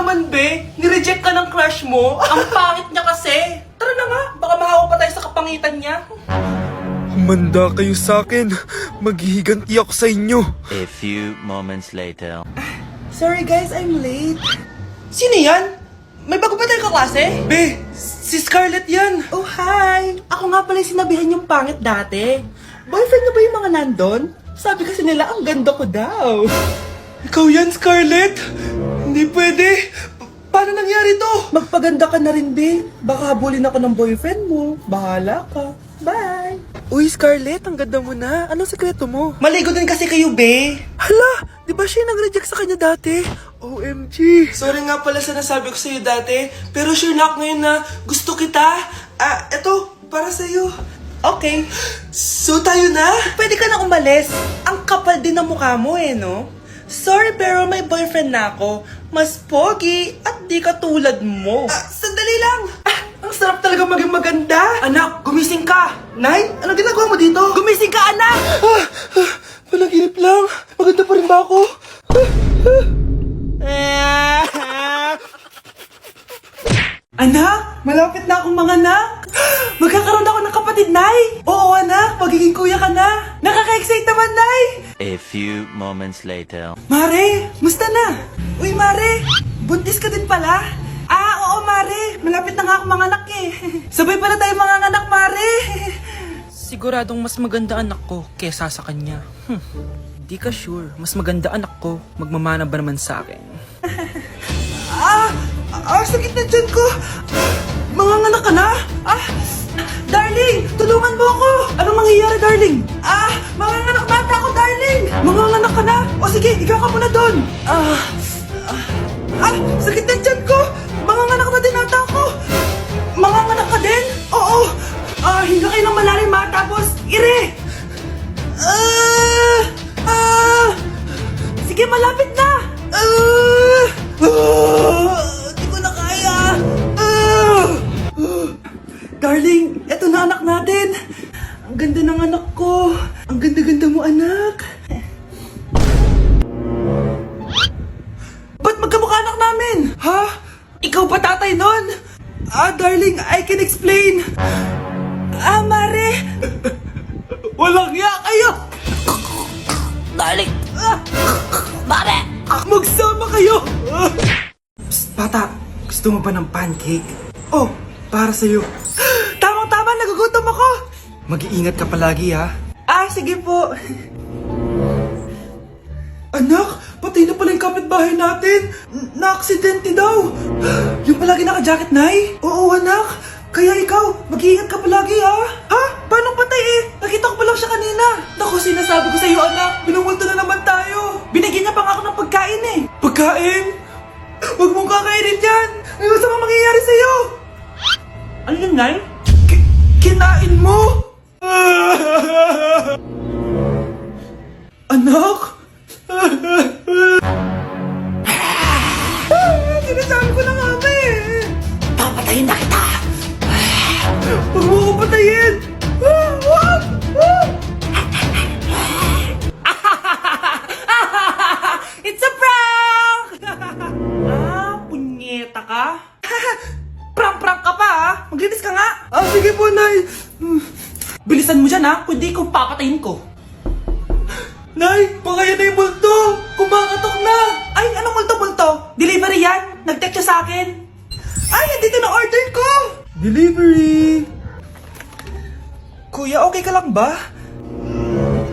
naman, be? Nireject ka ng crush mo? Ang pangit niya kasi. Tara na nga, baka mahawa pa tayo sa kapangitan niya. Humanda kayo sa akin. Maghihiganti ako sa inyo. A few moments later. Sorry guys, I'm late. Sino yan? May bago ba tayong kaklase? Be, si Scarlett yan. Oh, hi. Ako nga pala yung sinabihan yung pangit dati. Boyfriend niyo ba yung mga nandun? Sabi kasi nila, ang ganda ko daw. Ikaw yan, Scarlett? Hindi pwede. Paano nangyari to? Magpaganda ka na rin, be. Baka habulin ako ng boyfriend mo. Bahala ka. Bye. Uy, Scarlett, ang ganda mo na. Anong sekreto mo? Maligo din kasi kayo, be. Hala, di ba siya nag-reject sa kanya dati? OMG. Sorry nga pala sa nasabi ko sa'yo dati, pero sure na ako ngayon na gusto kita. Eto, para sa'yo. Okay. So tayo na? Pwede ka na umalis. Ang kapal din ng mukha mo no? Sorry pero may boyfriend na ako. Mas pogi at di ka tulad mo. Sandali lang. Ang sarap talaga maging maganda. Anak, gumising ka. Nay, ano ginagawa mo dito? Gumising ka, anak! Panaginip lang. Maganda pa rin ba ako? Anak, malapit na akong manganak. Magkakaroon ako ng kapatid, Nay. Oo, anak, magiging kuya ka na. Nakaka-excite naman, Nay. A few moments later. Mare, musta na? Uy, Mare, buntis ka din pala? Oo, Mare, malapit na nga akong manganak eh. Sabay pala tayo manganganak, Mare. Siguradong mas maganda anak ko kesa sa kanya. Di ka sure, mas maganda anak ko, magmamana ba naman sa akin? Sakit na dyan ko. Manganganak ka na? Darling, tulungan mo ako. Anong mangyayari, darling? Manganganak bata ako, darling. Manganganak ka na? O sige, ikaw ka muna doon. Sakit na dyan ko. Manganganak na din ata ako. Manganganak ka din? Oo. Hinga kayo ng malalim ha, tapos ire. Sige, malapit na. Di ko na kaya. Darling, eto na anak natin. Ang ganda ng anak ko. Ang ganda-ganda mo, anak. Ba't magkamukha anak namin? Ha? Ikaw ba tatay nun? Darling, I can explain. Mare. Walang ya kayo. Darling! Mare! Magsama kayo. Psst, bata. Gusto mo ba ng pancake? Oh, para sa'yo. Tamang-tama, nagugutom ako. Mag-iingat ka palagi, ha? Sige po. Anak, patay na pala yung kapitbahay natin. Na-aksidente daw. Yung palagi naka-jacket, Nay? Oo, anak. Kaya ikaw, mag-iingat ka palagi, ha? Paano patay eh? Nakita ko pa lang siya kanina. Naku, sinasabi ko sa'yo, anak. Binumulto na naman tayo. Binigyan niya pa nga ako ng pagkain eh. Pagkain? Huwag mong kakainin yan. May masama mangyayari sa'yo. Ano yun, Nay? Kinain mo? Anak? Sinasabi ko na nga ba eh. Papatayin na kita. Huwag mo ko patayin. Wag! It's a prank! Punyeta ka? Prank-prank ka pa ha? Maglinis ka nga. Sige po, Nay. Bilisan mo dyan ha, kundi kung papatayin ko. Nay, pakaya na yung multo! Kumakatok na! Ay, anong multo-multo? Delivery yan? Nag-text siya sa akin. Ay, nandito na order ko! Delivery! Kuya, okay ka lang ba?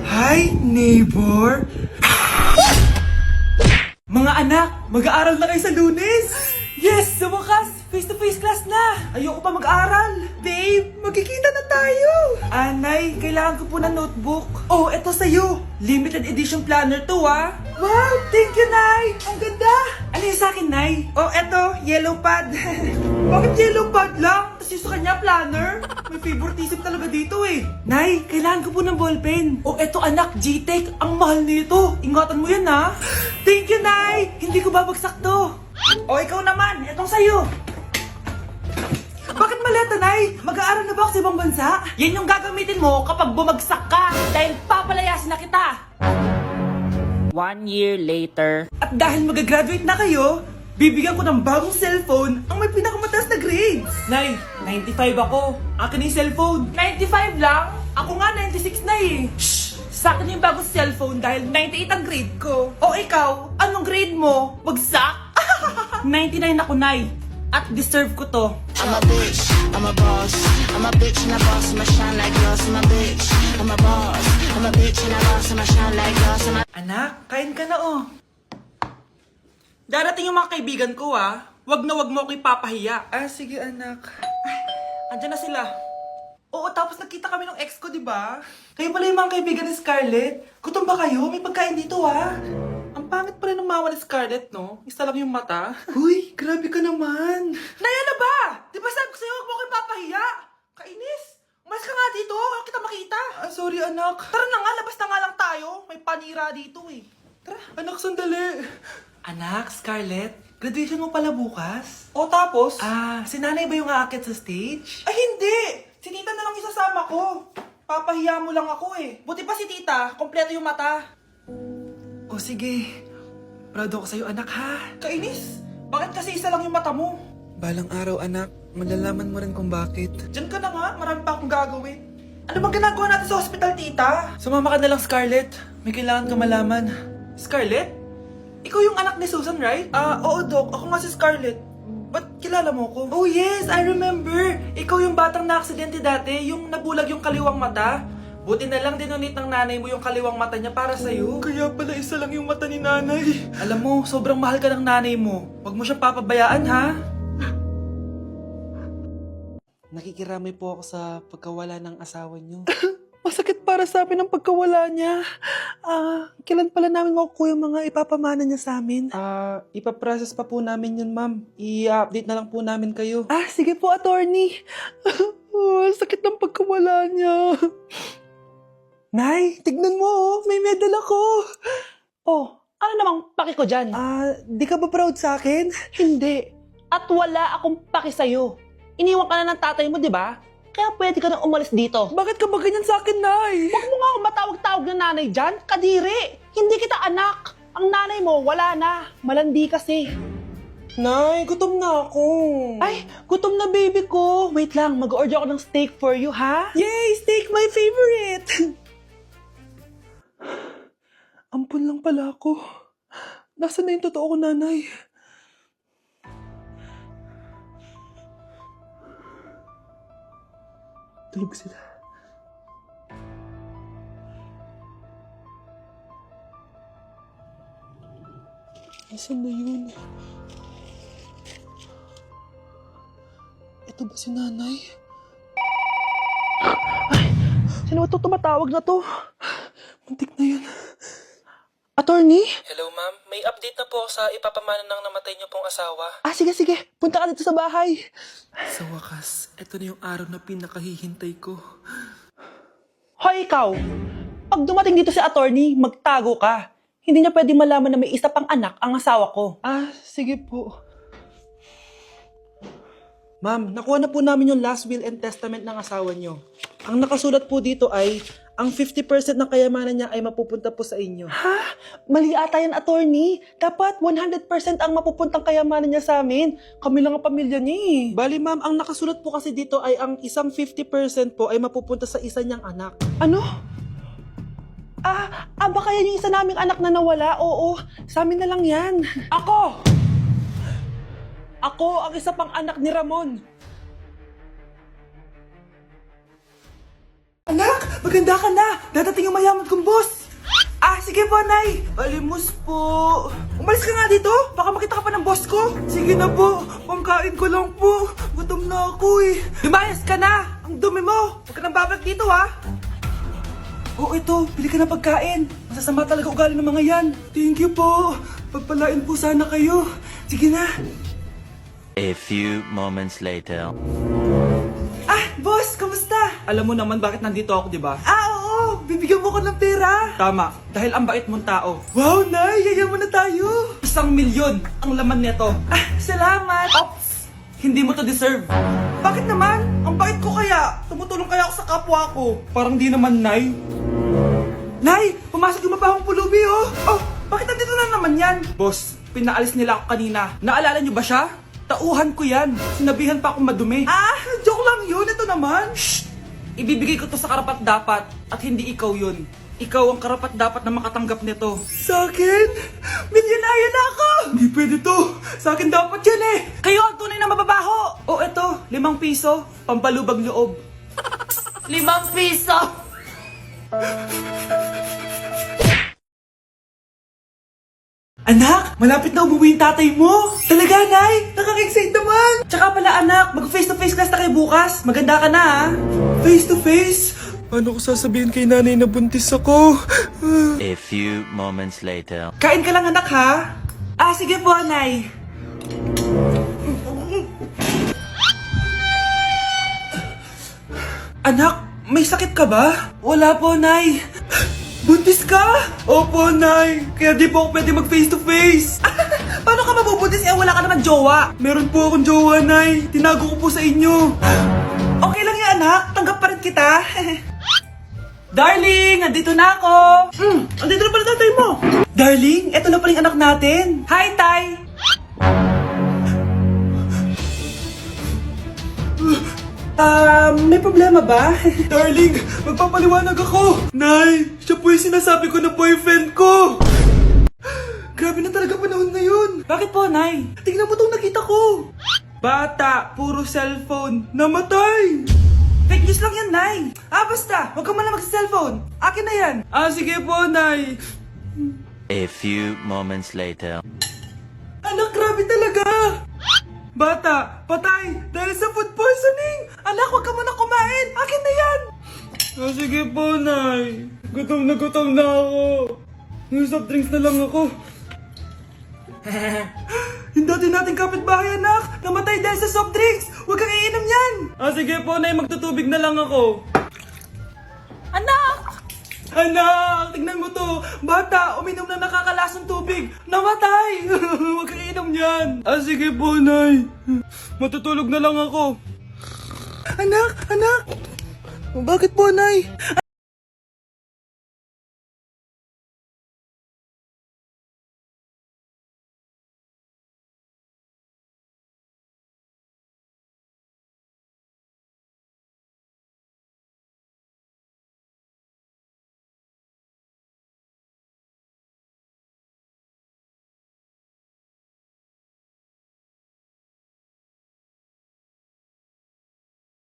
Hi, neighbor! Mga anak, mag-aaral na kayo sa Lunes! Yes! Sa wakas! Face-to-face class na! Ayoko pa mag-aaral! Babe, magkikita na tayo! Nay, kailangan ko po ng notebook. Oh, eto sa'yo! Limited edition planner to, ah! Wow! Thank you, Nay! Ang ganda! Ano yung sa'kin, Nay? Oh, eto, yellow pad. Bakit yellow pad lang? Tapos yung sa kanya, planner? May favoritism talaga dito eh. Nay, kailangan ko po ng ballpen. Oh, eto anak, G-Tech. Ang mahal nito. Ingatan mo yan, ha? Thank you, Nay! Hindi ko babagsak to. O, ikaw naman. Etong sa'yo. Bakit maleta, Nay? Mag-aaral na ba ako sa ibang bansa? Yan yung gagamitin mo kapag bumagsak ka. Dahil papalayasin na kita. 1 year later. At dahil mag-graduate na kayo, bibigyan ko ng bagong cellphone ang may pinakamataas na grades. Nay, 95 ako. Akin yung cellphone. 95 lang? Ako nga 96 na eh. Shh! Sa akin yung bagong cellphone dahil 98 ang grade ko. O ikaw, anong grade mo? Bagsak? 99 ako, Nay. At deserve ko to. I'm a bitch, I'm a boss. I'm a bitch and a boss, I'ma shine like glass. I'm a bitch, I'm a boss. I'm a bitch and a boss, I'ma shine like glass. Anak, kain ka na oh. Darating yung mga kaibigan ko ah. Wag na wag mo ako ipapahiya. Ah, sige anak. Ay, andyan na sila. Oo, tapos nakita kami ng ex ko, di ba? Kayo pala yung mga kaibigan ni Scarlett. Gutom ba kayo? May pagkain dito ah. Ang pangit pala ng mama ni Scarlett, no? Isa lang yung mata. Uy, grabe ka naman. Naya na ba? Di ba sabi ko sa'yo, wag mo ako ipapahiya? Kainis. Umalis ka nga dito. Ako kita makita. Ah, sorry anak. Tara na nga, labas na nga lang tayo. May panira dito eh. Tara. Anak, sandali. Anak, Scarlett, graduation mo pala bukas? O tapos? Ah, si nanay ba yung aakit sa stage? Ay, hindi! Si tita na lang isasama ko. Papahiya mo lang ako eh. Buti pa si tita, kompleto yung mata. O sige, proud ako sa'yo anak ha. Kainis, bakit kasi isa lang yung mata mo? Balang araw anak, malalaman mo rin kung bakit. Diyan ka na nga, marami pa akong gagawin. Ano bang ginagawa natin sa hospital, tita? Sumama ka na lang, Scarlett. May kailangan ka malaman. Scarlett? Ikaw yung anak ni Susan, right? Ah, oo, Doc. Ako nga si Scarlett. Ba't kilala mo ko? Oh, yes! I remember! Ikaw yung batang na-aksidente dati, yung nabulag yung kaliwang mata. Buti na lang dinonate ng nanay mo yung kaliwang mata niya para sa'yo. Kaya pala isa lang yung mata ni nanay. Alam mo, sobrang mahal ka ng nanay mo. Huwag mo siyang papabayaan, ha? Nakikiramay po ako sa pagkawala ng asawa niyo. Masakit para sa amin ang pagkawala niya. Kailan pala namin makukuha yung mga ipapamana niya sa amin? Ipaprocess pa po namin yun, ma'am. I-update na lang po namin kayo. Ah, sige po, attorney. Sakit ng pagkawala niya. Nay, tignan mo, oh. May medal ako. Oh, ano namang paki ko dyan? Di ka ba proud sa akin? Hindi. At wala akong paki sa'yo. Iniwan ka na ng tatay mo, di ba? Kaya pwede ka na umalis dito. Bakit ka ba ganyan sa akin, Nay? Huwag mo nga akong matawag-tawag na nanay dyan. Kadiri! Hindi kita anak. Ang nanay mo, wala na. Malandi kasi. Nay, gutom na ako. Ay, gutom na baby ko. Wait lang, mag-order ako ng steak for you, ha? Yay! Steak, my favorite! Ampun lang pala ako. Nasaan na yung totoo ko, nanay? Tulog sila. Nasaan na yun? Ito ba si nanay? Ay! Sino ito tumatawag na to? Muntik na yun. Attorney? Hello ma'am, may update na po sa ipapamana ng namatay niyo pong asawa. Sige. Punta ka dito sa bahay. Sa wakas, ito na yung araw na pinakahihintay ko. Hoy, ikaw! Pag dumating dito si attorney, magtago ka. Hindi niya pwede malaman na may isa pang anak ang asawa ko. Sige po. Ma'am, nakuha na po namin yung last will and testament ng asawa niyo. Ang nakasulat po dito ay, ang 50% ng kayamanan niya ay mapupunta po sa inyo. Ha? Mali ata yan, attorney. Dapat 100% ang mapupuntang kayamanan niya sa amin. Kami lang ang pamilya niya eh. Bali ma'am, ang nakasulat po kasi dito ay ang isang 50% po ay mapupunta sa isa niyang anak. Ano? Baka yan yung isa naming anak na nawala? Oo, sa amin na lang yan. Ako ang isa pang anak ni Ramon. Anak, maganda ka na. Dadating yung mayaman kong boss. Sige po, Nay. Alimos po. Umalis ka nga dito. Baka makita ka pa ng boss ko. Sige na po. Pangkain ko lang po. Gutom na ako eh. Lumayas ka na. Ang dumi mo. Huwag ka nang babalik dito, ha. Ito. Bili ka ng pagkain. Masasama talaga ugali ng mga yan. Thank you po. Pagpalain po sana kayo. Sige na. A few moments later. Boss, kamusta? Alam mo naman bakit nandito ako, di ba? Oo! Bibigyan mo ko ng pera! Tama, dahil ang bait mong tao. Wow, Nay! Yayaman na tayo! 1,000,000 ang laman nito. Salamat! Ops! Hindi mo to deserve. Bakit naman? Ang bait ko kaya. Tumutulong kaya ako sa kapwa ko. Parang di naman, Nay. Nay! Pumasok yung mabahong pulubi, oh! Bakit nandito na naman yan? Boss, Pinaalis nila ako kanina. Naalala niyo ba siya? Tauhan ko yan. Sinabihan pa akong madumi. Joke lang yun. Ito naman. Shh! Ibibigay ko to sa karapat-dapat at hindi ikaw yun. Ikaw ang karapat-dapat na makatanggap nito. Sa akin? Milyonaryo na ako! Hindi pwede to. Sa akin dapat yan eh. Kayo ang tunay na mababaho. O eto, 5 piso. Pampalubag loob. 5 piso! Anak, malapit na umuwi yung tatay mo. Talaga, Nay? Nakaka-excite naman. Tsaka pala, anak, mag-face-to-face class na kayo bukas. Maganda ka na, ha? Face-to-face? Paano ko sasabihin kay nanay na buntis ako? A few moments later. Kain ka lang, anak, ha? Sige po, Nay. Anak, may sakit ka ba? Wala po, Nay. Buntis ka? Opo, Nay. Kaya di po ako pwede mag-face-to-face. Paano ka mabubuntis wala ka naman jowa? Meron po akong jowa, Nay. Tinago ko po sa inyo. Okay lang yan, anak. Tanggap pa rin kita. Darling, nandito na ako. Andito na pala tatay mo. Darling, eto na pala yung anak natin. Hi, Tay. May problema ba? Darling, magpapaliwanag ako. Nay, siya po yung sinasabi ko na boyfriend ko. Grabe na talaga panahon ngayon. Bakit po, Nay? Tingnan mo itong nakita ko. Bata, puro cellphone, namatay. Fake news lang yan, Nay. Basta, huwag ka man lang magsa-cellphone. Akin na yan. Sige po, Nay. A few moments later. Anak, grabe talaga. Bata, patay dahil sa food poisoning. Anak, huwag ka muna kumain. Akin na yan. Sige po, Nay. Gutom na ako. Yung soft drinks na lang ako. Yung dati nating kapitbahay, anak. Namatay dahil sa soft drinks. Huwag kang iinom yan. Sige po, Nay. Magtutubig na lang ako. Anak! Anak, tignan mo to. Bata, uminom na nakakalasong tubig. Namatay. Huwag kang iinom yan. Sige po, Nay. Matutulog na lang ako. Anak! Bakit po, Nay?